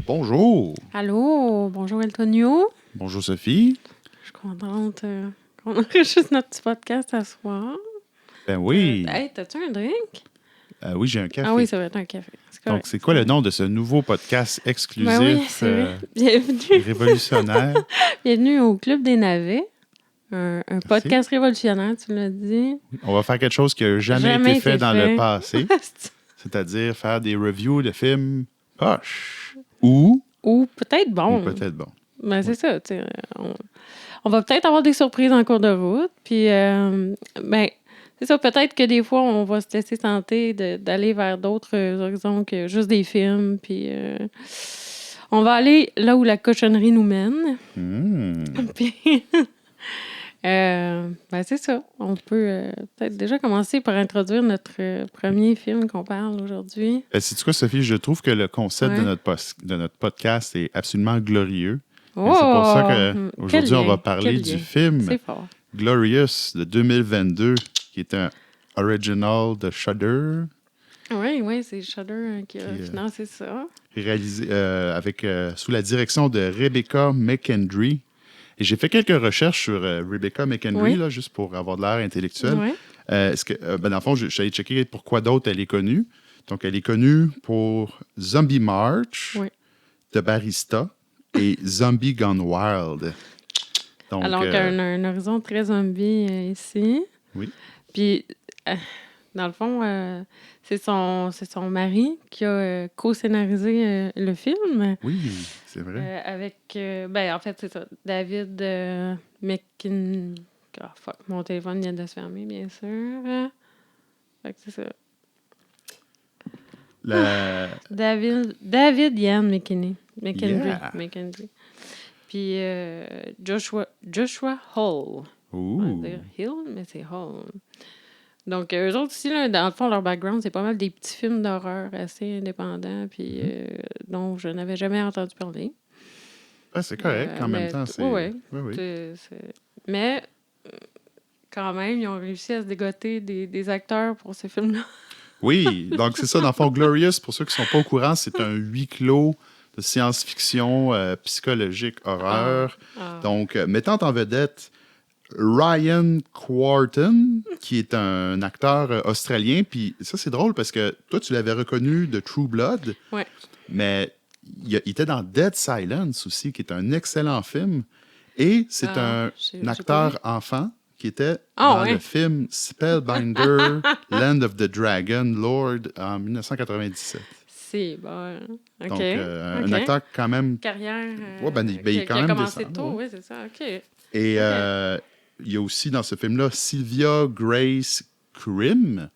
Bonjour. Allô, bonjour Antonio. Bonjour Sophie. Je suis contente qu'on enregistre notre petit podcast ce soir. Ben oui. Hey, t'as-tu un drink? Oui, j'ai un café. Ah oui, ça va être un café. Donc, c'est quoi le nom de ce nouveau podcast exclusif Ben oui, c'est vrai. Bienvenue. révolutionnaire? Bienvenue au Club des Navets. Un podcast révolutionnaire, tu l'as dit. On va faire quelque chose qui n'a jamais été fait dans le passé. C'est-à-dire faire des reviews de films poches. Ou peut-être bon. Ben, c'est ça, tu sais. On va peut-être avoir des surprises en cours de route. Puis, ben, c'est ça, peut-être que des fois, on va se laisser tenter d'aller vers d'autres horizons que juste des films. Puis, on va aller là où la cochonnerie nous mène. Puis, ben, c'est ça. On peut peut-être déjà commencer par introduire notre premier film qu'on parle aujourd'hui. Sais-tu quoi, Sophie? Je trouve que le concept de notre podcast est absolument glorieux. Oh, c'est pour ça qu'aujourd'hui, on va parler du film Glorious de 2022, qui est un original de Shudder. Oui, c'est Shudder qui a financé ça. Réalisé sous la direction de Rebecca McKendry. Et j'ai fait quelques recherches sur Rebecca McKendry, là, juste pour avoir de l'air intellectuel. Oui. Dans le fond, je suis allé checker pourquoi d'autres elle est connue. Donc, elle est connue pour Zombie March, The Barista et Zombie Gone Wild. Donc, alors un horizon très zombie ici. Oui. Puis, dans le fond, c'est son mari qui a co-scénarisé le film. Oui, c'est vrai. Avec, en fait, c'est ça, David mon téléphone vient de se fermer, bien sûr. Fait que c'est ça. David Ian McKendry. Puis Joshua Hall. On va dire Hill, mais c'est Hall. Donc, eux autres aussi, là, dans le fond, leur background, c'est pas mal des petits films d'horreur assez indépendants, puis dont je n'avais jamais entendu parler. C'est correct, en même temps. Oui. Mais, quand même, ils ont réussi à se dégoter des acteurs pour ces films-là. Oui, donc c'est ça. Dans le fond, Glorious, pour ceux qui ne sont pas au courant, c'est un huis clos de science-fiction, psychologique, horreur. Donc, mettant en vedette Ryan Quarton, qui est un acteur australien. Puis ça, c'est drôle parce que toi, tu l'avais reconnu de True Blood. Oui. Mais il était dans Dead Silence aussi, qui est un excellent film. Et c'est un acteur enfant qui était dans le film Spellbinder, Land of the Dragon, Lord, en 1997. C'est bon. OK. Donc, un acteur quand même... Carrière... il est quand même commencé tôt, oui, c'est ça. OK. Et il y a aussi dans ce film-là Sylvia Grace Krim,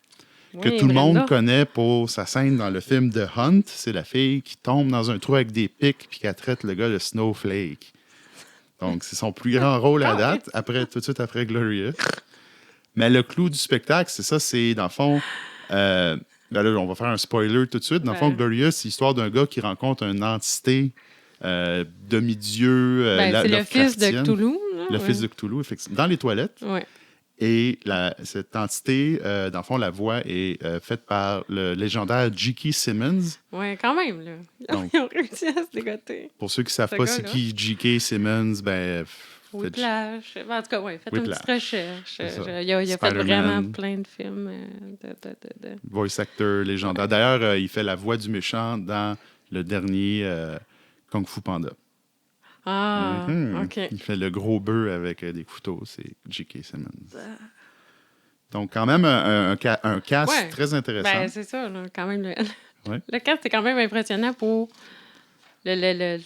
que tout le monde connaît pour sa scène dans le film The Hunt. C'est la fille qui tombe dans un trou avec des pics puis qui traite le gars de Snowflake. Donc, c'est son plus grand rôle à date, tout de suite après Glorious. Mais le clou du spectacle, c'est ça, c'est dans le fond... là, on va faire un spoiler tout de suite. Dans le fond, Glorious, c'est l'histoire d'un gars qui rencontre une entité demi-dieu. C'est le fils de Cthulhu. Le fils de Cthulhu, effectivement, dans les toilettes. Oui. Et cette entité, dans le fond, la voix est faite par le légendaire J.K. Simmons. Oui, quand même. Là. Donc, ils ont réussi à se dégoter. Pour ceux qui ne savent pas c'est qui J.K. Simmons, Whiplash. En tout cas, faites une petite recherche. Il a fait vraiment plein de films. Voice actor légendaire. D'ailleurs, il fait la voix du méchant dans le dernier Kung Fu Panda. OK. Il fait le gros bœuf avec des couteaux, c'est J.K. Simmons. Donc, quand même, un cast très intéressant. C'est ça, là, quand même. Le cast est quand même impressionnant pour ce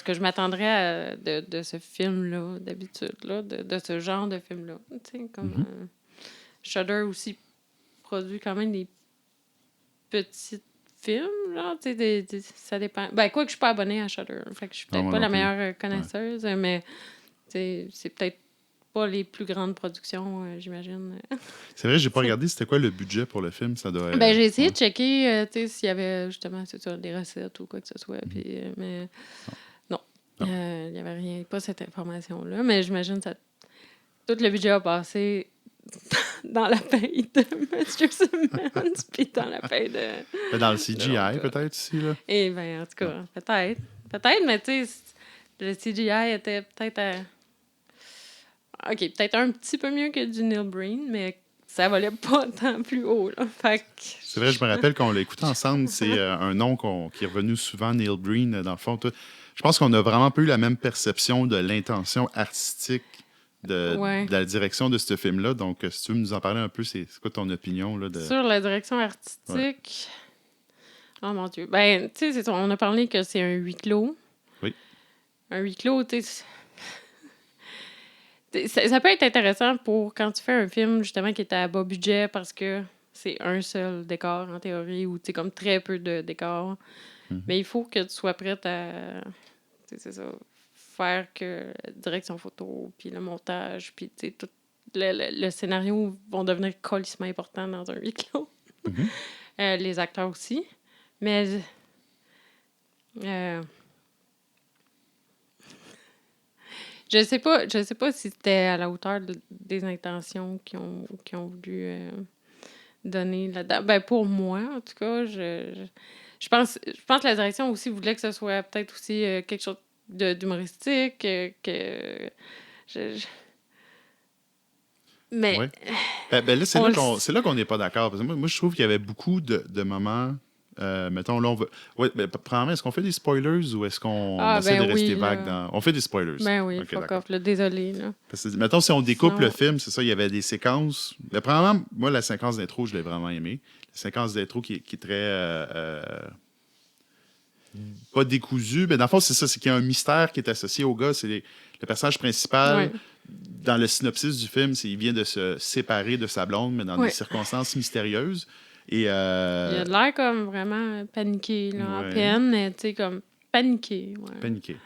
que je m'attendrais de ce film-là, d'habitude, là, de ce genre de film-là. Tu sais, comme Shudder aussi produit quand même des petits films, là, tu sais, ça dépend. Quoi que je suis pas abonnée à Shudder, fait que je suis peut-être pas la meilleure connaisseuse, mais c'est peut-être pas les plus grandes productions, j'imagine. C'est vrai, j'ai pas regardé c'était quoi le budget pour le film, ça doit être... j'ai essayé de checker, tu sais, s'il y avait justement, c'est ça, des recettes ou quoi que ce soit, puis, mais non. Il y avait rien, pas cette information-là, mais j'imagine que tout le budget a passé dans la paye de Mr. Simmons, puis dans la paye de... Dans le CGI, peut-être, ici, là? Eh bien, en tout cas, peut-être. Peut-être, mais tu sais, le CGI était peut-être... OK, peut-être un petit peu mieux que du Neil Breen, mais ça valait pas tant plus haut, là. Fait que... C'est vrai, je me rappelle qu'on l'a écouté ensemble. C'est un nom qui est revenu souvent, Neil Breen, dans le fond. Je pense qu'on a vraiment pas eu la même perception de l'intention artistique de la direction de ce film-là. Donc, si tu veux nous en parler un peu, c'est quoi ton opinion? Là, Sur la direction artistique... Oh mon Dieu. Ben, tu sais, on a parlé que c'est un huis clos. Oui. Un huis clos, tu sais... Ça peut être intéressant pour quand tu fais un film, justement, qui est à bas budget parce que c'est un seul décor, en théorie, ou tu sais, comme très peu de décors. Mm-hmm. Mais il faut que tu sois prête à... c'est ça, faire que la direction photo, puis le montage, puis tu sais, tout le scénario vont devenir colissement importants dans un huis clos. Mm-hmm. Les acteurs aussi. Mais... Je sais pas si c'était à la hauteur des intentions qu'ils ont voulu donner là-dedans. Ben, pour moi, en tout cas, je pense que la direction aussi voulait que ce soit peut-être aussi quelque chose d'humoristique, mais... Ouais. Ben là, c'est là qu'on n'est pas d'accord. Parce que moi, je trouve qu'il y avait beaucoup de moments... mettons, là, on va... Ouais, ben, premièrement, est-ce qu'on fait des spoilers ou est-ce qu'on essaie de rester vague dans... On fait des spoilers. Ben oui, okay, fuck off, là, désolé. Là. Parce que, mettons, si on découpe le film, c'est ça, il y avait des séquences... Ben, premièrement, moi, la séquence d'intro, je l'ai vraiment aimée. La séquence d'intro qui est très... pas décousue, mais dans le fond, c'est ça, c'est qu'il y a un mystère qui est associé au gars. C'est le personnage principal... Ouais. Dans le synopsis du film, il vient de se séparer de sa blonde, mais dans des circonstances mystérieuses. Et il a de l'air comme vraiment paniqué, là, en peine, mais tu sais, comme paniqué. Ouais. Paniqué.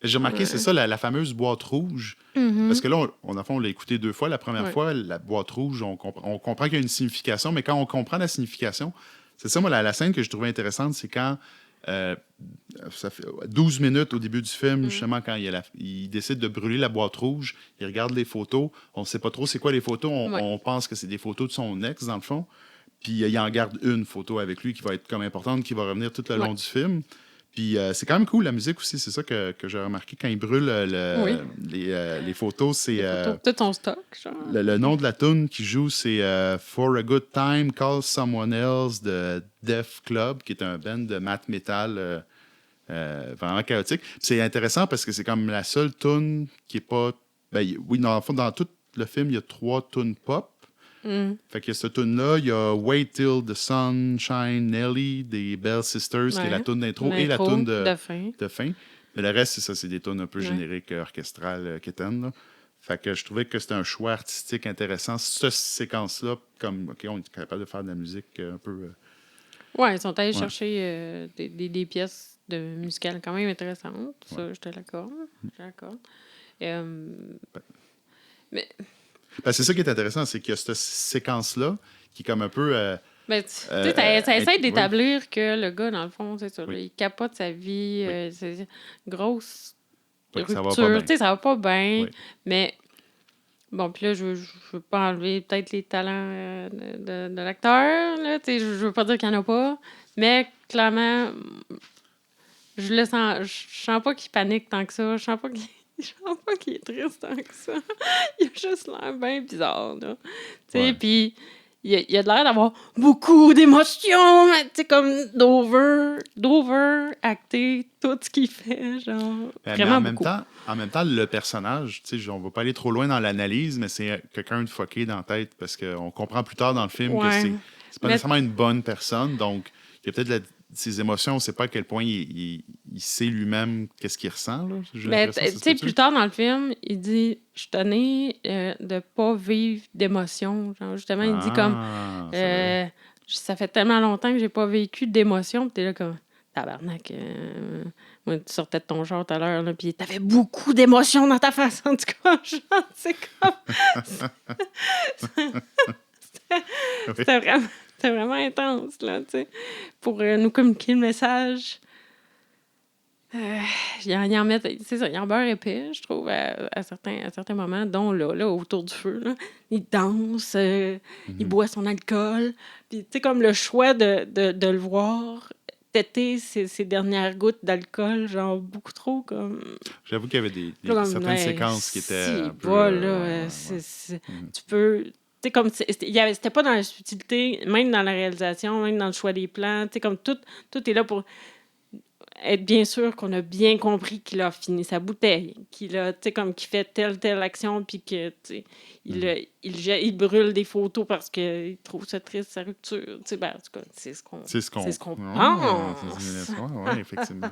J'ai remarqué, c'est ça, la fameuse boîte rouge. Mm-hmm. Parce que là, on l'a écouté 2 fois. La première fois, la boîte rouge, on comprend qu'il y a une signification, mais quand on comprend la signification, c'est ça, moi, la scène que je trouvais intéressante, c'est quand... ça fait 12 minutes au début du film, justement, quand il décide de brûler la boîte rouge, il regarde les photos. On ne sait pas trop c'est quoi les photos. On pense que c'est des photos de son ex, dans le fond. Puis il en garde une photo avec lui qui va être comme importante, qui va revenir tout le long du film. Puis c'est quand même cool, la musique aussi. C'est ça que j'ai remarqué quand il brûle les photos. C'est tout ton stock, genre. Le nom de la tune qui joue, c'est For a Good Time, Call Someone Else de Def Club, qui est un band de math metal vraiment chaotique. Puis c'est intéressant parce que c'est comme la seule tune qui est pas... Ben, oui, dans tout le film, il y a 3 tunes pop. Fait qu'il y a cette tune-là, il y a Wait Till the Sun Shine Nelly des Bell Sisters, qui est la tune d'intro et la tune de fin. Mais le reste, c'est ça, c'est des tunes un peu génériques, orchestrales, quétaines, là. Fait que je trouvais que c'était un choix artistique intéressant. Cette séquence-là, comme, OK, on est capable de faire de la musique un peu... Oui, ils sont allés chercher des pièces musicales quand même intéressantes. Ça, j'étais d'accord. Mais... Ben, c'est ça qui est intéressant, c'est qu'il y a cette séquence-là qui est comme un peu... ça essaie d'établir que le gars, dans le fond, c'est ça, il capote sa vie, c'est une grosse rupture. Ça va pas bien, mais... Bon, puis là, je veux pas enlever peut-être les talents de l'acteur, là, je veux pas dire qu'il y en a pas, mais clairement, je sens pas qu'il panique tant que ça, je sens pas qu'il est triste tant que ça. Il a juste l'air bien bizarre, là. Tu sais, puis il a de l'air d'avoir beaucoup d'émotions, tu sais, comme d'over-acter tout ce qu'il fait, genre, vraiment beaucoup. En même temps, le personnage, tu sais, on va pas aller trop loin dans l'analyse, mais c'est quelqu'un de fucké dans la tête, parce qu'on comprend plus tard dans le film que c'est pas nécessairement une bonne personne, donc il y a peut-être ses émotions, on ne sait pas à quel point il sait lui-même qu'est-ce qu'il ressent. Là. Mais tu sais, plus tard dans le film, il dit « Je suis tanné de ne pas vivre d'émotions. » Justement, il dit comme « Ça fait tellement longtemps que j'ai pas vécu d'émotions. » Puis t'es là comme « Tabarnak, moi, tu sortais de ton genre tout à l'heure, puis t'avais beaucoup d'émotions dans ta face. » En tout cas, genre, c'est comme... C'était vraiment... C'était vraiment intense, là, tu sais, pour nous communiquer le message. Ils en mettent, c'est ça, ils en beurre épais, je trouve, à certains moments, dont là, autour du feu. Là, il danse, il boit son alcool. Puis, tu sais, comme le choix de le voir têter ses dernières gouttes d'alcool, genre beaucoup trop comme. J'avoue qu'il y avait certaines séquences qui étaient un peu... Tu peux... Tu sais, comme c'était pas dans la subtilité, même dans la réalisation, même dans le choix des plans. Tu sais, comme tout est là pour être bien sûr qu'on a bien compris qu'il a fini sa bouteille, qu'il a, tu sais, comme qu'il fait telle action, puis que, tu sais, il brûle des photos parce qu'il trouve ça triste, sa rupture. Tu sais, ben, en tout cas, c'est ce qu'on pense. Oui, effectivement.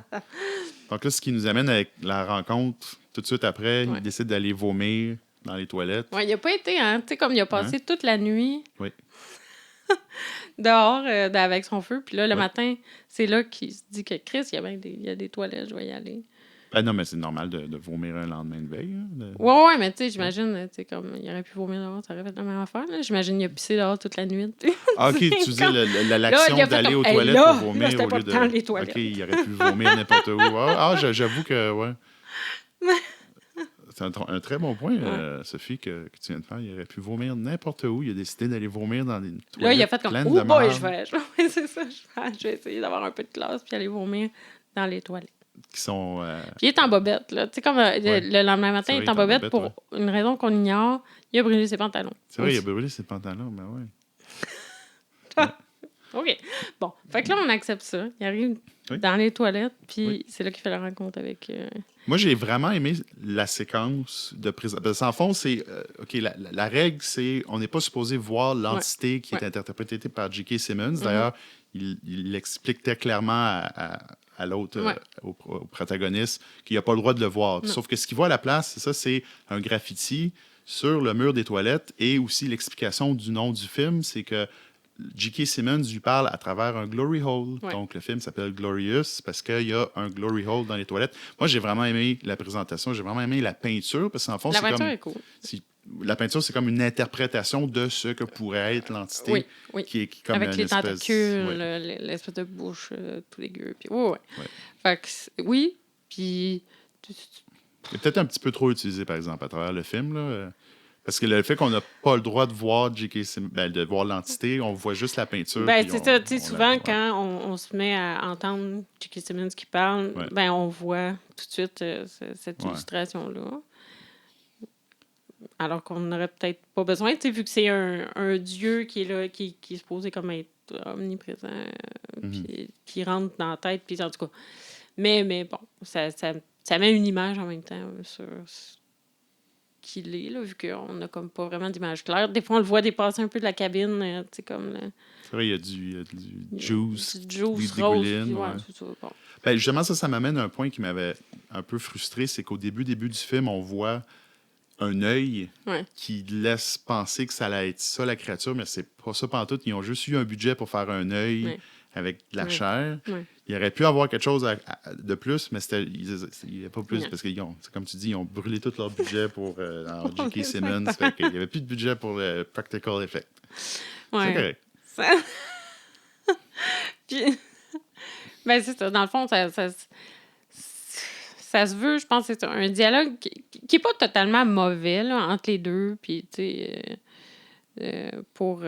Donc là, ce qui nous amène avec la rencontre, tout de suite après, il décide d'aller vomir dans les toilettes. Oui, il n'a pas été, hein, tu sais, comme il a passé toute la nuit. Oui. Dehors avec son feu. Puis là, le matin, c'est là qu'il se dit que Chris, il y a des toilettes, je vais y aller. Ben non, mais c'est normal de vomir un lendemain de veille. Ouais, mais tu sais, j'imagine, tu sais, comme il aurait pu vomir dehors, ça aurait fait la même affaire. Là. J'imagine qu'il a pissé dehors toute la nuit. Ah, OK, tu dis l'action d'aller aux toilettes pour vomir au lieu de... les toilettes. OK, il aurait pu vomir n'importe où. J'avoue que, ouais. C'est un très bon point, Sophie, que tu viens de faire. Il aurait pu vomir n'importe où. Il a décidé d'aller vomir dans des toilettes. Là, il a fait comme « Oh boy, c'est ça, je vais essayer d'avoir un peu de classe puis aller vomir dans les toilettes. » Qui sont... Puis il est en bobette, là. Tu sais, comme le lendemain matin, il est en bobette pour une raison qu'on ignore. Il a brûlé ses pantalons. C'est vrai, il a brûlé ses pantalons, mais oui. OK. Bon, fait que là, on accepte ça. Il arrive dans les toilettes, puis c'est là qu'il fait la rencontre avec... Moi, j'ai vraiment aimé la séquence de prise. Parce qu'en fond, c'est... OK, la règle, c'est... On n'est pas supposé voir l'entité qui est interprétée par J.K. Simmons. D'ailleurs, il explique clairement à l'autre, au protagoniste, qu'il n'a pas le droit de le voir. Non. Sauf que ce qu'il voit à la place, c'est un graffiti sur le mur des toilettes et aussi l'explication du nom du film, c'est que J.K. Simmons lui parle à travers un glory hole. Ouais. Donc, le film s'appelle Glorious parce qu'il y a un glory hole dans les toilettes. Moi, j'ai vraiment aimé la présentation. J'ai vraiment aimé la peinture parce qu'en fond, la peinture est cool. La peinture, c'est comme une interprétation de ce que pourrait être l'entité. Qui est comme avec les tentacules, l'espèce de bouche tout dégueu. Puis, Fait que, puis... C'est peut-être un petit peu trop utilisé, par exemple, à travers le film, là. Parce que le fait qu'on n'a pas le droit de voir J.K. Simmons, de voir l'entité, on voit juste la peinture. Ben, c'est ça. Tu sais, souvent, quand on se met à entendre J.K. Simmons qui parle, ben, on voit tout de suite cette illustration-là. Alors qu'on n'aurait peut-être pas besoin, tu sais, vu que c'est un dieu qui est là, qui est supposé comme être omniprésent, puis qui rentre dans la tête, puis en tout cas. Mais bon, ça met une image en même temps sur qu'il est, là, vu qu'on n'a comme pas vraiment d'image claire. Des fois, on le voit dépasser un peu de la cabine, tu sais, comme... C'est vrai, il y a du juice, du juice rose, puis, c'est ça, bon. Ben, justement, ça m'amène à un point qui m'avait un peu frustré, c'est qu'au début du film, on voit un œil qui laisse penser que ça allait être ça, la créature, mais c'est pas ça pantoute. Ils ont juste eu un budget pour faire un œil avec de la chair. Il aurait pu avoir quelque chose de plus, mais il n'y a pas plus, parce que, comme tu dis, ils ont brûlé tout leur budget pour J.K. Simmons. Fait qu'il n'y avait plus de budget pour le practical effect. C'est correct. Puis, ben, c'est ça. Dans le fond, ça se veut, je pense, c'est un dialogue qui n'est pas totalement mauvais là, entre les deux, puis, tu sais, pour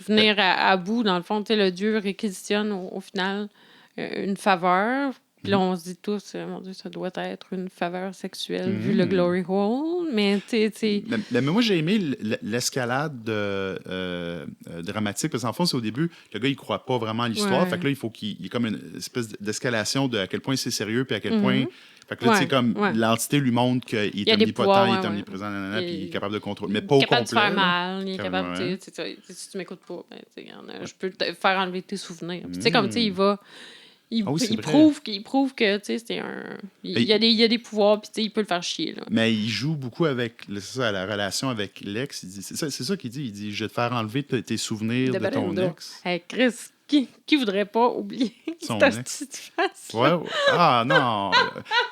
venir à bout, dans le fond, tu sais, le dieu réquisitionne au final une faveur. Puis là, on se dit tous, mon Dieu, ça doit être une faveur sexuelle vu le glory hole, mais tu sais... Mais moi, j'ai aimé l'escalade dramatique, parce qu'en fond, c'est au début, le gars, il croit pas vraiment à l'histoire, fait que là, il faut qu'il y ait comme une espèce d'escalation de à quel point c'est sérieux, puis à quel point... Fait que là, tu sais, comme l'entité lui montre qu'il est omnipotent, il est omniprésent, puis il est capable de contrôler, mais pas au complet. Il est capable de faire mal, il est capable, tu sais, si tu m'écoutes pas, ben, je peux te faire enlever tes souvenirs. Tu sais, comme, tu sais, il va... Il prouve que, tu sais, c'est un... Il y a des pouvoirs, puis tu sais, il peut le faire chier, là. Mais il joue beaucoup avec la relation avec l'ex. C'est ça qu'il dit. Il dit, je vais te faire enlever tes souvenirs de ton ex. Hey, Chris, Qui voudrait pas oublier son cette ex. petite face? Ouais. Ah, non.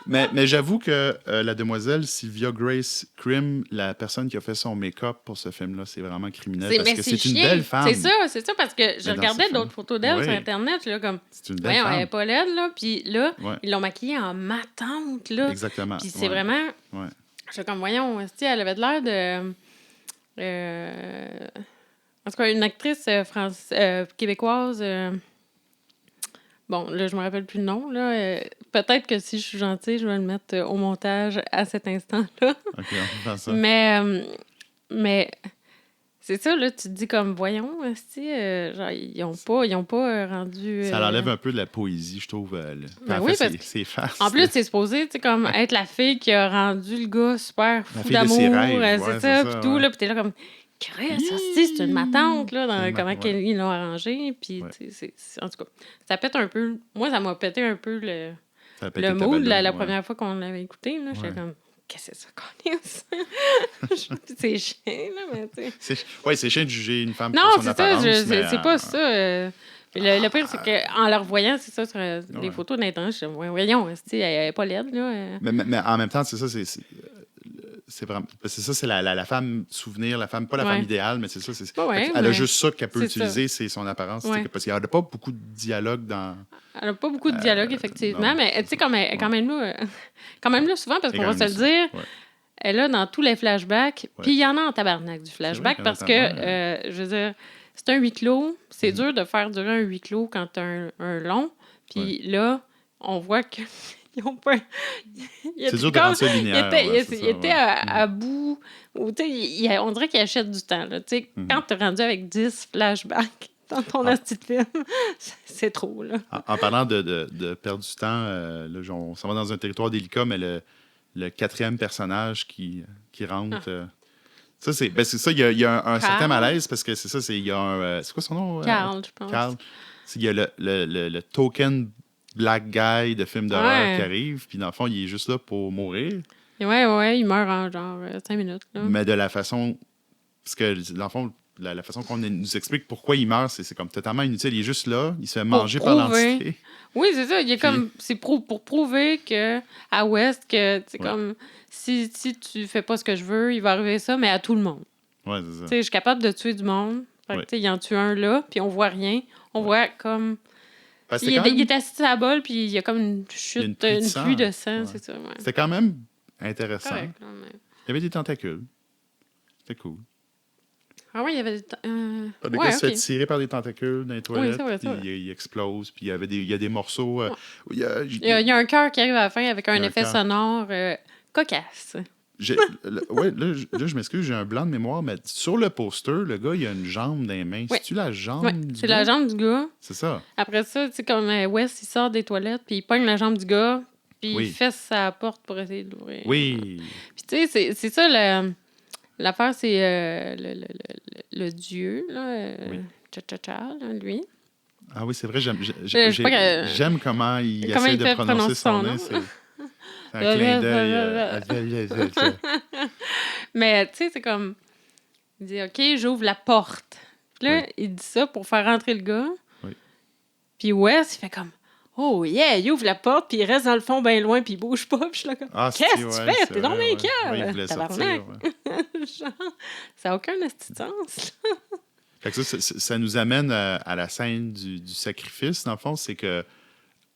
Mais j'avoue que la demoiselle Sylvia Grace Krim, la personne qui a fait son make-up pour ce film-là, c'est vraiment criminel parce que c'est une belle femme. C'est ça, parce que je regardais d'autres photos d'elle sur Internet, je suis là comme... C'est une belle femme. Elle est pas laide, là. Puis là, ils l'ont maquillée en matante, là. Exactement. Puis c'est vraiment... Ouais. Je suis comme, voyons, elle avait de l'air de... En tout cas, une actrice québécoise... Bon, là, je me rappelle plus le nom, là. Peut-être que si je suis gentille, je vais le mettre au montage à cet instant-là. OK, on peut faire ça. Mais c'est ça, là, tu te dis comme, voyons, genre, ils ont pas rendu... Ça enlève un peu de la poésie, je trouve. Oui, parce que c'est farce. En plus, c'est supposé, tu sais, comme être la fille qui a rendu le gars super fou d'amour. C'est ça, puis tout, là, puis t'es là comme... c'est une matante, là, dans comment ils l'ont arrangé. Puis, en tout cas, ça pète un peu. Moi, ça m'a pété un peu le mood la première fois qu'on l'avait écouté. Là, j'étais comme, qu'est-ce que c'est ça qu'on est? C'est chiant, là, mais tu sais. Oui, c'est chiant de juger une femme non, pour son apparence. Non, c'est pas ça. Le pire, c'est qu'en la revoyant, c'est ça, sur les photos d'Internet, je me dis, voyons, elle est pas laide, là. Mais en même temps, c'est ça, c'est vraiment... C'est ça, c'est la femme souvenir, la femme, pas la femme idéale, mais c'est ça. Elle a juste ça qu'elle peut utiliser, c'est son apparence. Parce qu'il n'y a pas beaucoup de dialogue dans... Elle n'a pas beaucoup de dialogue, effectivement, mais tu sais, quand même là, souvent, parce qu'on va se le dire, elle a dans tous les flashbacks, puis il y en a en tabarnak du flashback, parce que, je veux dire, c'est un huis clos, c'est dur de faire durer un huis clos quand tu as un long, puis là, on voit que... C'est dur de rendre ça linéaire. Il était à bout. On dirait qu'il achète du temps. Là. Quand tu es rendu avec 10 flashbacks dans ton astuce de film, c'est trop. Là. En parlant de perdre du temps, là, on s'en va dans un territoire délicat, mais le quatrième personnage qui rentre... Ça, c'est ça, il y a un certain malaise parce que c'est ça, il y a un... c'est quoi son nom? Carl, je pense. Carl. Il y a le token... black guy de film d'horreur qui arrive, puis dans le fond, il est juste là pour mourir. Ouais, il meurt en genre 5 minutes. Là. Mais de la façon... Parce que, dans le fond, la façon qu'on nous explique pourquoi il meurt, c'est comme totalement inutile. Il est juste là, il se fait manger par l'entité. Oui, c'est ça. Il est comme... C'est pour prouver à West que, c'est comme... Si tu fais pas ce que je veux, il va arriver ça, mais à tout le monde. Ouais, c'est ça. Tu sais, je suis capable de tuer du monde. Il en tue un là, puis on voit rien. On voit comme... Il est assis sur la bolle, puis il y a comme une chute, une pluie de sang, c'est ça. Ouais. C'était quand même intéressant. Correct, il y avait des tentacules. C'était cool. Ah oui, il y avait des... Le gars se fait tirer par des tentacules dans les toilettes, puis il explose, puis il y a des morceaux... il y a un cœur qui arrive à la fin avec un effet sonore cocasse. Là, je m'excuse, j'ai un blanc de mémoire, mais sur le poster, le gars, il a une jambe dans les mains. Oui. C'est-tu la jambe du gars? C'est la jambe du gars. C'est ça. Après ça, tu sais, comme Wes, il sort des toilettes, puis il pogne la jambe du gars, puis il fesse sa porte pour essayer de l'ouvrir. Oui. Puis tu sais, c'est ça, l'affaire, c'est le dieu, là, Cha-cha-cha, lui. Ah oui, c'est vrai, j'aime comment il essaie de prononcer son nom. C'est un clin d'œil. Mais, tu sais, c'est comme... Il dit, OK, j'ouvre la porte. Puis là, il dit ça pour faire rentrer le gars. Oui. Puis Wes, il fait comme... Oh, yeah, il ouvre la porte, puis il reste dans le fond bien loin, puis il bouge pas. Puis je suis là comme... Qu'est-ce que tu fais? T'es dans mes cœurs! Il voulait sortir. Genre, ça n'a aucun sens. Fait que ça nous amène à la scène du sacrifice, dans le fond. C'est que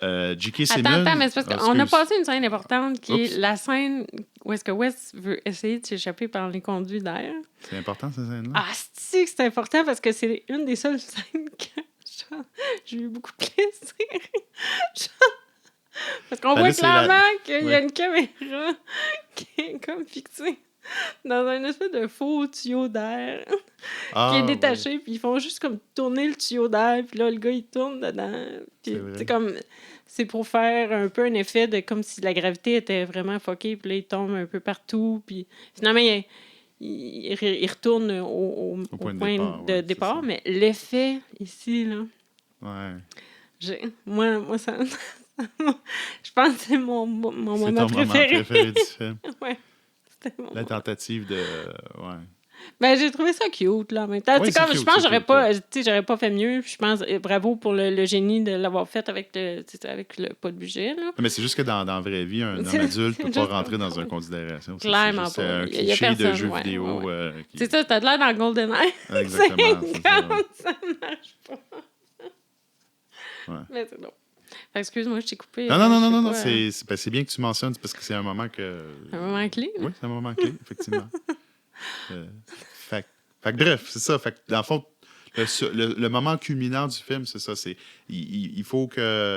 J.K. Simmons... Attends, mais c'est parce qu'on a passé une scène importante qui est la scène où est-ce que Wes veut essayer de s'échapper par les conduits d'air. C'est important, cette scène-là? Ah, c'est important parce que c'est une des seules scènes que j'ai eu beaucoup de plaisir. Parce qu'on voit clairement qu'il y a une caméra qui est comme fixée dans un espèce de faux tuyau d'air qui est détaché, puis ils font juste comme tourner le tuyau d'air, puis là, le gars, il tourne dedans. Puis c'est comme... C'est pour faire un peu un effet de comme si la gravité était vraiment fuckée, puis là, il tombe un peu partout, puis finalement, il retourne au point de départ, mais l'effet ici, là... Ouais. Moi, ça... Je pense que c'est mon moment préféré. C'est ton moment préféré du film. Ouais. La tentative de... Ben, j'ai trouvé ça cute, là, en même temps. Oui, comme, cute, je pense que j'aurais pas fait mieux. Je pense, bravo pour le génie de l'avoir fait avec pas de budget, là. Mais c'est juste que dans la vraie vie, un homme adulte ne peut pas rentrer dans une considération. Clairement c'est pas. un Il y a cliché de personne, jeu vidéo. C'est ça, t'as de l'air dans GoldenEye. Exactement. Ça marche pas. Mais c'est bon. Excuse-moi, je t'ai coupé. Non. C'est bien que tu mentionnes, parce que c'est un moment que... Un moment clé. Oui, c'est un moment clé, effectivement. Fait que bref, c'est ça. Fait que dans le fond, le moment culminant du film, c'est ça. Il faut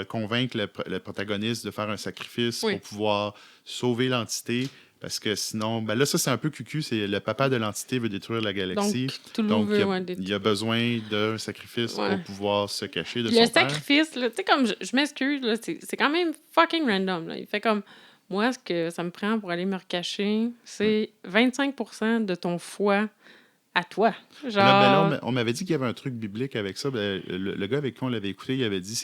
convaincre le protagoniste de faire un sacrifice pour pouvoir sauver l'entité. Parce que sinon, ben là, ça, c'est un peu cucu. C'est le papa de l'entité veut détruire la galaxie. Donc il y a besoin d'un sacrifice pour pouvoir se cacher de son père. Le sacrifice, tu sais, comme je m'excuse, là, c'est quand même fucking random. Là. Il fait comme, moi, ce que ça me prend pour aller me recacher, c'est 25% de ton foie à toi. Genre... Là, on m'avait dit qu'il y avait un truc biblique avec ça. Ben, le gars avec qui on l'avait écouté, il avait dit,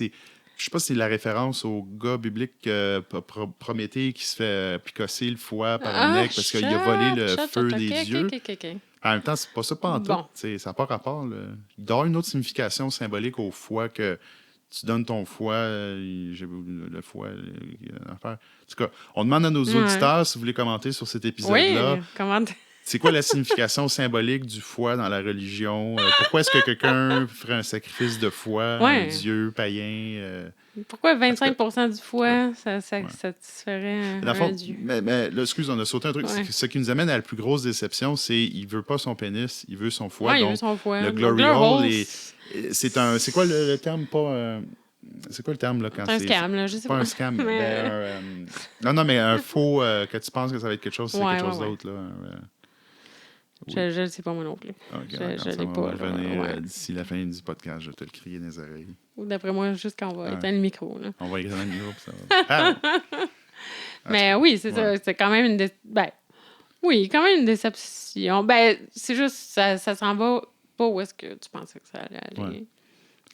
je sais pas si c'est la référence au gars biblique Prométhée qui se fait picosser le foie par un aigle parce qu'il a volé le feu des dieux. En même temps, c'est pas ça pas en tout. Ça n'a pas rapport. Il doit y avoir une autre signification symbolique au foie que tu donnes ton foie, le foie, en tout cas, on demande à nos auditeurs si vous voulez commenter sur cet épisode-là. Oui, commentez. C'est quoi la signification symbolique du foie dans la religion? Pourquoi est-ce que quelqu'un ferait un sacrifice de foie à un dieu païen? Pourquoi 25% du foie, ça satisferait un dieu? Mais là, excuse, on a sauté un truc. Ce qui nous amène à la plus grosse déception, c'est qu'il veut pas son pénis, il veut son foie. Il veut son foie. Le glory hole, c'est quoi le terme? C'est quoi le terme, là, quand c'est un scam, là, je sais pas. Pas un scam, non, mais un faux, que tu penses que ça va être quelque chose, c'est quelque chose d'autre, là. Je ne sais pas moi non plus. Okay, je l'ai pas. Revenir d'ici la fin du podcast, je vais te le crier dans les oreilles. Ou d'après moi, juste quand on va éteindre le micro. Là. On va éteindre le micro, puis ça va. Mais oui, c'est ça. C'est quand même quand même une déception. Ben, c'est juste, ça s'en va pas où est-ce que tu pensais que ça allait aller. Ouais.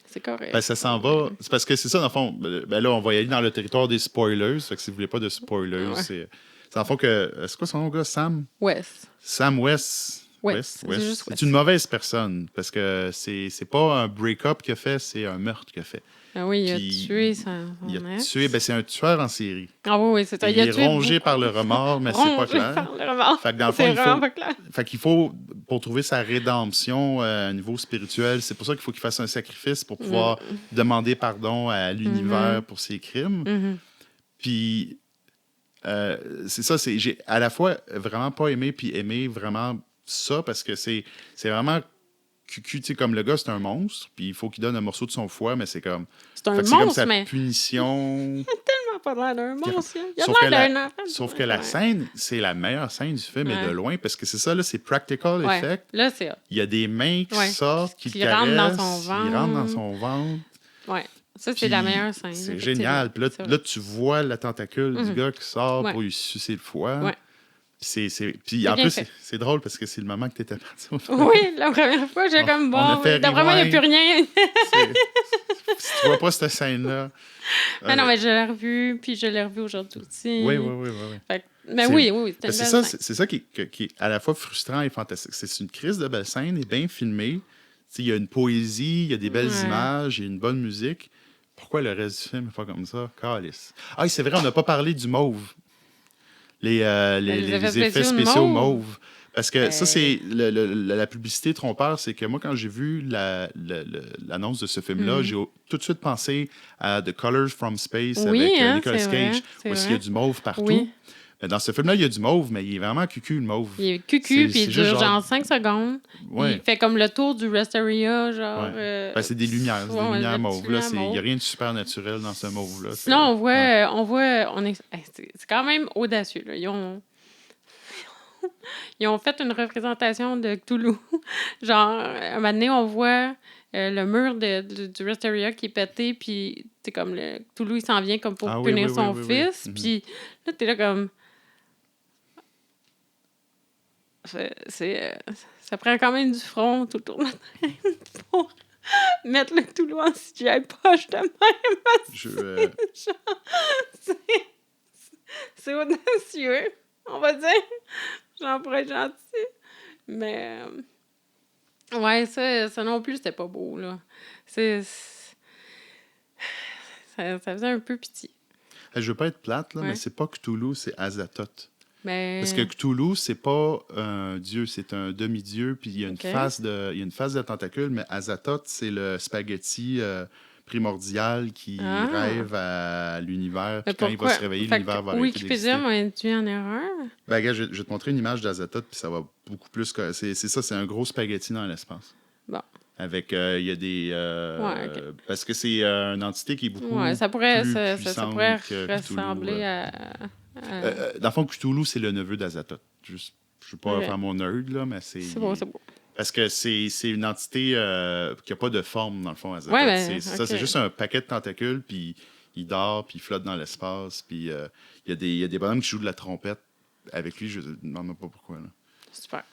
C'est correct. Ben, ça s'en va. C'est parce que c'est ça, dans le fond. Ben là, on va y aller dans le territoire des spoilers. Fait que si vous voulez pas de spoilers, c'est dans le fond que. C'est quoi son nom, gars? Sam West. C'est une mauvaise personne parce que c'est pas un break-up qu'il a fait, c'est un meurtre qu'il a fait. Ah oui, il a tué son c'est un tueur en série. Ah oui, c'est ça. Il est rongé par le remords, mais c'est pas clair. Par le remords. Fait que dans le fond, fait qu'il faut, pour trouver sa rédemption à un niveau spirituel, c'est pour ça qu'il faut qu'il fasse un sacrifice pour pouvoir demander pardon à l'univers pour ses crimes. Puis, c'est ça, j'ai à la fois vraiment pas aimé, puis aimé vraiment ça, parce que c'est vraiment cucu, tu sais, comme le gars, c'est un monstre, puis il faut qu'il donne un morceau de son foie, mais c'est comme... C'est un monstre, comme sa mais... punition... Il a tellement pas l'air d'un monstre. Sauf que la scène, c'est la meilleure scène du film, et de loin, parce que c'est ça, là, c'est practical effect. Là, c'est... Il y a des mains qui sortent, qui rentrent dans son ventre. Ils rentrent dans son ventre. Ouais. Ça, c'est la meilleure scène. C'est génial. Puis là, tu vois la tentacule du gars qui sort pour lui sucer le foie. Ouais. Puis en plus, c'est drôle parce que c'est le moment que tu étais parti. Oui, la première fois, j'ai comme bon. D'après moi, il n'y a plus rien. Si tu vois pas cette scène-là. Non, mais je l'ai revu, puis je l'ai revu aujourd'hui aussi. Oui. Mais oui, c'est ça, c'est ça qui est à la fois frustrant et fantastique. C'est une crise de belle scène, est bien filmée. Il y a une poésie, il y a des belles images, il y a une bonne musique. Pourquoi le reste du film n'est pas comme ça? Calice. Ah, c'est vrai, on n'a pas parlé du mauve. Les effets spéciaux mauve. Parce que ça, c'est la publicité trompeur, c'est que moi, quand j'ai vu l'annonce de ce film-là, j'ai tout de suite pensé à The Colors from Space avec Nicolas Cage, où il y a du mauve partout. Oui. Dans ce film-là, il y a du mauve, mais il est vraiment cucu, le mauve. Il est cucu, puis il dure genre 5 secondes. Ouais. Il fait comme le tour du Resteria, genre... c'est des lumières, des lumières mauves. Il n'y a rien de super naturel dans ce mauve-là. Sinon, c'est quand même audacieux. Là. Ils ont fait une représentation de Cthulhu. Genre, un moment donné, on voit le mur du Resteria qui est pété, puis c'est comme le Cthulhu, il s'en vient comme pour punir son fils. Puis là, t'es là comme... ça prend quand même du front tout autour de la tête pour mettre le Cthulhu en CGI poche de même. C'est audacieux, on va dire. Genre pour être gentil. Mais... ouais, ça non plus, c'était pas beau, là. Ça faisait un peu pitié. Je veux pas être plate, là, mais c'est pas Cthulhu, c'est Azathoth. Mais... Parce que Cthulhu, c'est pas un dieu, c'est un demi-dieu, puis il y a une face de tentacule, mais Azathoth, c'est le spaghetti primordial qui rêve à l'univers, puis quand il va se réveiller, l'univers va arrêter d'exister. Wikipédia m'a induit en erreur? Ben, regarde, je vais te montrer une image d'Azathoth, puis ça va beaucoup plus... C'est ça, c'est un gros spaghetti dans l'espace. Bon. Avec, il y a des... Parce que c'est une entité qui est beaucoup plus ça pourrait que ressembler à... dans le fond, Cthulhu, c'est le neveu d'Azathoth. Je ne veux pas faire mon nerd, là, mais c'est... C'est beau. Parce que c'est une entité qui n'a pas de forme, dans le fond, Azathoth. Ça, c'est juste un paquet de tentacules, puis il dort, puis il flotte dans l'espace, puis il y a des bonhommes qui jouent de la trompette avec lui. Je ne me demande pas pourquoi. Là. Super.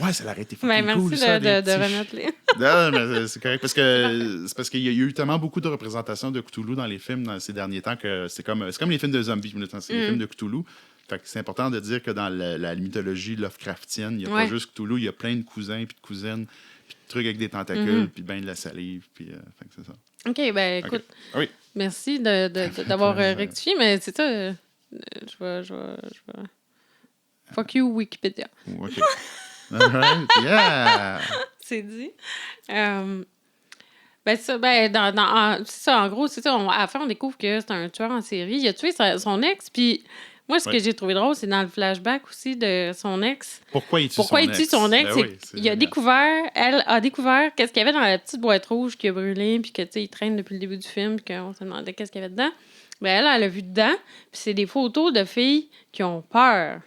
Ouais, ça l'aurait été fucking cool, merci ça. de remettre les... Non, mais c'est correct. C'est parce qu'il y a eu tellement beaucoup de représentations de Cthulhu dans les films dans ces derniers temps que c'est comme les films de zombies. C'est les films de Cthulhu. Fait que c'est important de dire que dans la mythologie Lovecraftienne, il n'y a pas juste Cthulhu, il y a plein de cousins puis de cousines, puis de trucs avec des tentacules, puis ben de la salive, puis fait que c'est ça. OK, ben écoute, oui. Merci d'avoir rectifié, mais c'est ça, je vais... Fuck you, Wikipédia. OK. All right, yeah! C'est dit. C'est ça, en gros, c'est ça. À la fin, on découvre que c'est un tueur en série. Il a tué son ex, puis moi, ce que j'ai trouvé drôle, c'est dans le flashback aussi de son ex. Pourquoi il tue son ex? Elle a découvert qu'est-ce qu'il y avait dans la petite boîte rouge qui a brûlé, puis que, tu sais, il traîne depuis le début du film, puis qu'on se demandait qu'est-ce qu'il y avait dedans. Ben, elle a vu dedans, puis c'est des photos de filles qui ont peur.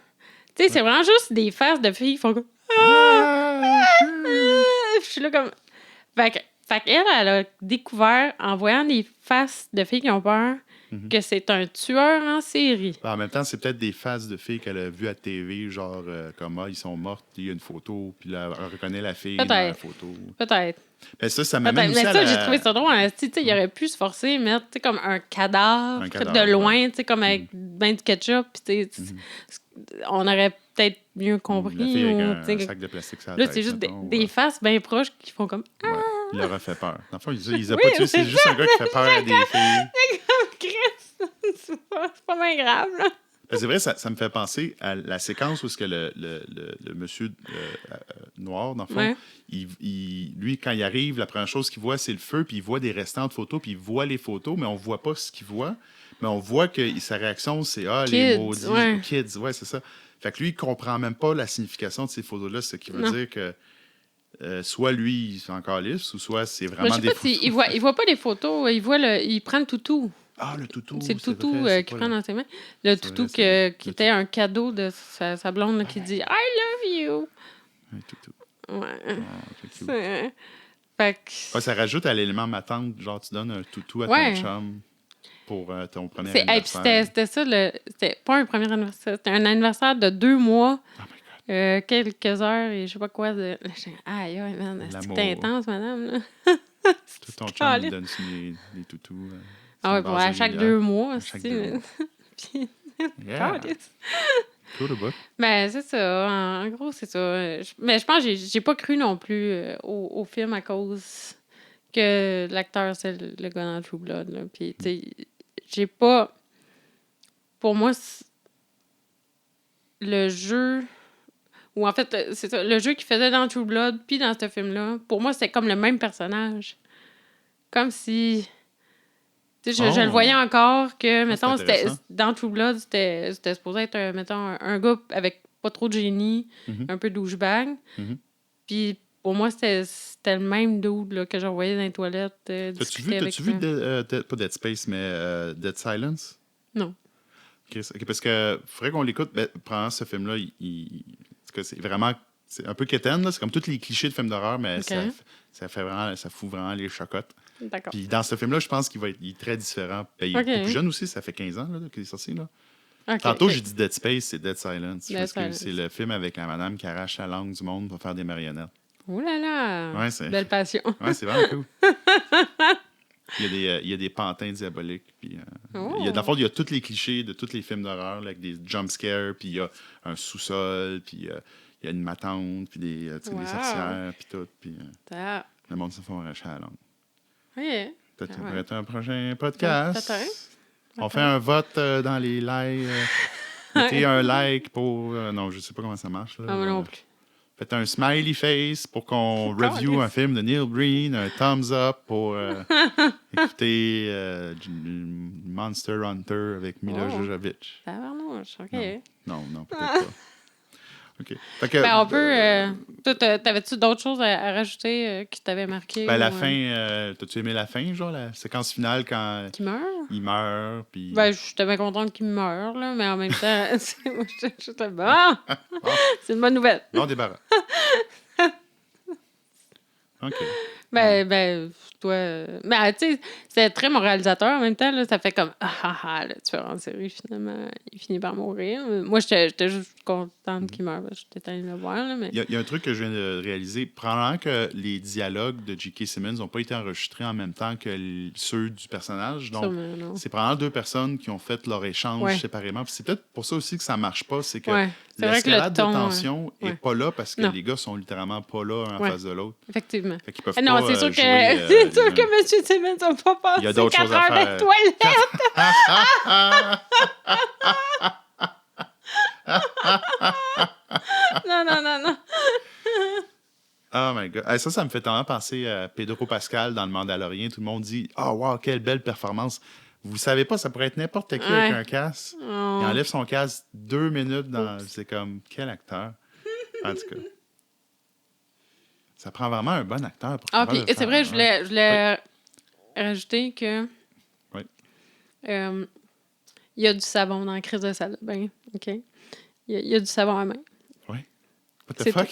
Tu sais, c'est vraiment juste des faces de filles qui font comme... Je suis là comme... Fait qu'elle a découvert, en voyant des faces de filles qui ont peur, que c'est un tueur en série. En même temps, c'est peut-être des faces de filles qu'elle a vues à TV, genre comme ils sont mortes, il y a une photo, puis là, elle reconnaît la fille dans la photo. Peut-être. Mais ça m'amène aussi j'ai trouvé ça drôle. Il aurait pu se forcer à mettre comme un cadavre fait de loin, comme avec ben du ketchup. On aurait peut-être mieux compris. La fille avec un sac de plastique sur la tête. Là, c'est juste des faces bien proches qui font comme... Ouais. Il leur a fait peur. Dans le fond, ils ont pas tué. C'est juste un gars qui fait peur à des filles. C'est comme Chris. C'est pas bien grave, là. C'est vrai, ça me fait penser à la séquence où que le monsieur noir, dans le fond, lui, quand il arrive, la première chose qu'il voit, c'est le feu, puis il voit des restants de photos, puis il voit les photos, mais on voit pas ce qu'il voit. Mais on voit que sa réaction, c'est les maudits kids. Ouais, c'est ça. Fait que lui, il comprend même pas la signification de ces photos-là, ce qui veut dire que soit lui, il est encore lisse, ou soit c'est vraiment des photos. Il voit pas les photos, il prend le toutou. Ah, le toutou. C'est le toutou qu'il prend dans ses mains. Le toutou qui était un cadeau de sa blonde là, qui dit « I love you ». Un toutou. Ouais. Fait que... ça rajoute à l'élément ma tante, genre tu donnes un toutou à ton chum pour ton premier anniversaire. C'était ça, c'était pas un premier anniversaire, c'était un anniversaire de 2 mois. Oh my God. Quelques heures et je sais pas quoi. Aïe, man, c'est intense, madame. Là. Tout ton chum lui donne des toutous. Ah oui, à chaque 2 mois. Puis, cool de bout. Ben, c'est ça. En gros, c'est ça. Mais je pense que j'ai pas cru non plus au film à cause que l'acteur, c'est le gars dans True Blood. Là. Puis, tu sais, j'ai pas... Pour moi, le jeu... Ou en fait, c'est ça. Le jeu qu'il faisait dans True Blood puis dans ce film-là, pour moi, c'était comme le même personnage. Comme si... Je le voyais encore que, mettons, dans True Blood, c'était supposé être, mettons, un gars avec pas trop de génie, un peu douchebag. Puis pour moi, c'était le même dude là, que je voyais dans les toilettes. T'as-tu vu pas Dead Space, mais Dead Silence? Non. Okay, parce que faudrait qu'on l'écoute. Pendant ce film-là, c'est vraiment... C'est un peu quétaine, là. C'est comme tous les clichés de films d'horreur, mais ça fout vraiment les chocottes. D'accord. Puis dans ce film-là, je pense qu'il est très différent. Il est plus jeune aussi, ça fait 15 ans qu'il est sorti. Là. Tantôt, j'ai dit Dead Space, c'est Dead Silence. Parce que c'est le film avec la madame qui arrache la langue du monde pour faire des marionnettes. Oh là là! Belle passion. Ouais, c'est vraiment cool. Il y a des pantins diaboliques. Puis, dans le fond, il y a tous les clichés de tous les films d'horreur, là, avec des jump scares, puis il y a un sous-sol, puis il y a une matante, puis des sorcières, puis tout. Puis le monde se fait arracher à la langue. Oui. Peut-être ça pourrait être un prochain podcast. Peut-être. On fait un vote dans les likes. Mettez un like pour... non, je sais pas comment ça marche. Là. Non, non plus. Faites un smiley face pour qu'on review un film de Neil Breen, un thumbs up pour écouter Monster Hunter avec Mila Jovovich. Tabarnouche, OK. Non, peut-être pas. OK. Fait que, on peut... Toi, t'avais-tu d'autres choses à rajouter qui t'avaient marqué? La fin... T'as-tu aimé la fin, genre, la séquence finale quand... Qui meurt? Il meurt, puis... J'étais bien contente qu'il meure, là, mais en même temps, j'étais bon! C'est une bonne nouvelle. Non, débarras. OK. Toi... Mais, tu sais, c'est très mon réalisateur en même temps, là, ça fait comme, le tueur en série, finalement, il finit par mourir. Moi, j'étais juste contente qu'il meure, j'étais allée le voir, là, mais... Il y a un truc que je viens de réaliser. Probablement que les dialogues de J.K. Simmons n'ont pas été enregistrés en même temps que ceux du personnage. Donc, c'est probablement 2 personnes qui ont fait leur échange séparément. Puis c'est peut-être pour ça aussi que ça marche pas, c'est que l'escalade de tension est pas là parce que les gars sont littéralement pas là un en face de l'autre. Effectivement. Fait qu'ils peuvent non, pas c'est sûr jouer, c'est sûr que M. Simmons n'a pas passé 4 heures de toilette. Non. Oh my God. Ça me fait tellement penser à Pedro Pascal dans Le Mandalorian. Tout le monde dit « Oh, wow, quelle belle performance! » Vous savez pas, ça pourrait être n'importe qui avec un casque. Il enlève son casque 2 minutes dans... C'est comme, quel acteur? En tout cas. Ça prend vraiment un bon acteur pour puis c'est vrai, je voulais rajouter que... Oui. Il y a du savon dans la crise de salle de bain, OK? Il y a du savon à main. Oui. What the fuck?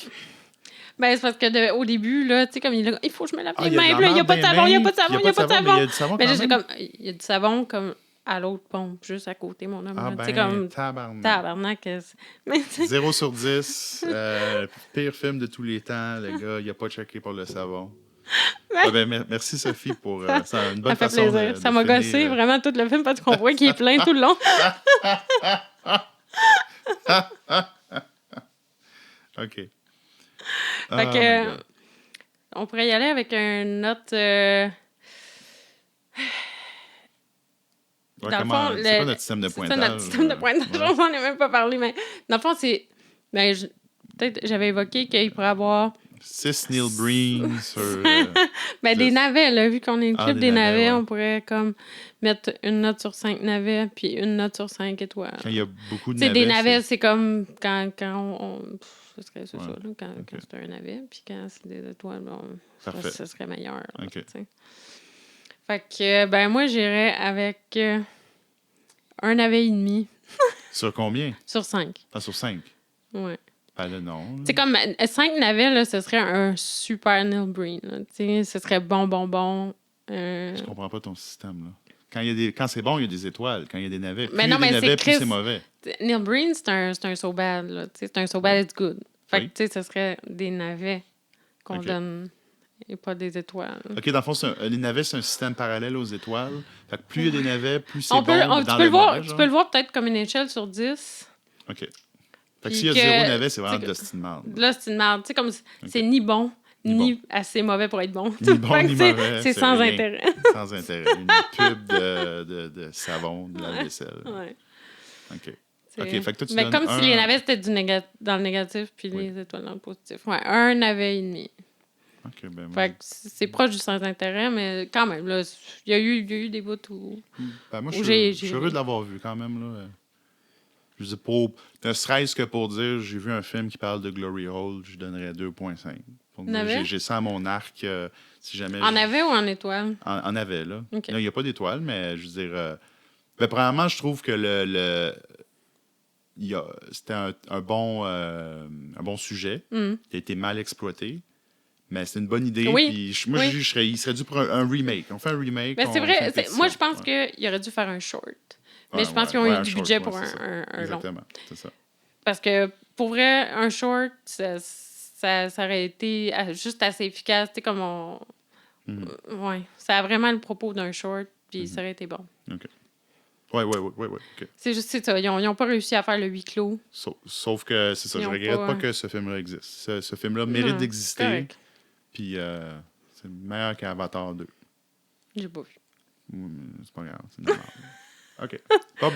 C'est parce qu'au début, là, tu sais, comme il faut que je me lave les mains, il n'y a pas de savon, il n'y a pas de savon. Il y a du savon Mais j'ai comme, il y a du savon comme à l'autre pompe, juste à côté, mon homme. Tu sais, comme... Tabarnak. 0 sur 10. Pire film de tous les temps. Le gars, il n'a pas checké pour le savon. Merci, Sophie, pour ça. Une bonne façon plaisir. Ça m'a gossé vraiment tout le film parce qu'on voit qu'il est plein tout le long. OK. Fait que, on pourrait y aller avec une note... c'est quoi notre système de pointage? C'est ça, notre système de pointage. On n'en a même pas parlé, mais dans le fond, c'est... peut-être j'avais évoqué qu'il pourrait avoir... 6 Neil Breen sur... des navets, là, vu qu'on est une clip des navets, on pourrait comme mettre une note sur 5 navets puis une note sur 5 étoiles. Quand il y a beaucoup de navets... des navets, c'est comme quand on ce serait ça, là, quand c'est un navet, puis quand c'est des étoiles, ça serait meilleur. Là, fait que, moi, j'irais avec un navet et demi. Sur combien? Sur 5. Ah, sur 5? Oui. Là, non. C'est comme 5 navets, là, ce serait un super Neil Breen. Ce serait bon. Je comprends pas ton système, là. Quand c'est bon, il y a des étoiles. Quand il y a des navets, plus il y a des navets, plus c'est mauvais. Neil Breen, c'est un so bad. Là. C'est un so bad, it's good. Fait que, ce serait des navets qu'on donne et pas des étoiles. OK, dans le fond, les navets, c'est un système parallèle aux étoiles. Fait que plus il y a des navets, plus c'est tu bon dans peux le mauvais, Tu peux le voir peut-être comme une échelle sur 10. OK. Fait que s'il y a 0 navets, c'est vraiment de l'hostie de marde. De l'hostie de marde. Tu sais, comme c'est ni bon, ni assez mauvais pour être bon. Ni bon, ni mauvais. C'est sans intérêt. Sans intérêt. Une pub de savon, de la vaisselle. Ouais. OK. Fait que toi, tu mais donnes comme si les navets, c'était dans le négatif, puis les étoiles dans le positif. Ouais, un navet et demi. OK, fait que c'est proche du sans intérêt, mais quand même, là, il y a eu des bouts où... moi, je suis heureux de l'avoir vu quand même, là. Je dis ne serait-ce que pour dire, j'ai vu un film qui parle de Glory Hole, je donnerais 2.5. J'ai ça à mon arc, si jamais... En navet ou en étoile? En navet, là. Okay. Il n'y a pas d'étoile, mais je veux dire... premièrement, je trouve que c'était un bon sujet qui a été mal exploité. Mais c'est une bonne idée. Oui. Puis il serait dû pour un remake. On fait un remake. Mais c'est vrai. Moi, je pense qu'il aurait dû faire un short. Mais je pense qu'ils ont eu du budget pour un long. Exactement, c'est ça. Parce que pour vrai, un short, ça aurait été juste assez efficace. Tu sais, comme ouais. Ça a vraiment le propos d'un short, puis ça aurait été bon. OK. Oui. Okay. C'est juste ça. Ils n'ont pas réussi à faire le huis clos. Sauf que, c'est ça, je regrette pas que ce film-là existe. Ce film-là mérite d'exister. Puis, c'est meilleur qu'Avatar 2. J'ai pas vu. C'est pas grave, c'est normal. OK. Bon,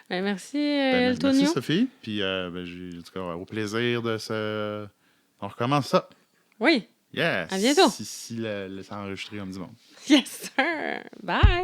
merci, merci, Sophie. Puis, j'ai, en tout cas, au plaisir de se... On recommence ça. Oui. Yes. À bientôt. Si c'est enregistré comme du monde. Yes, sir. Bye.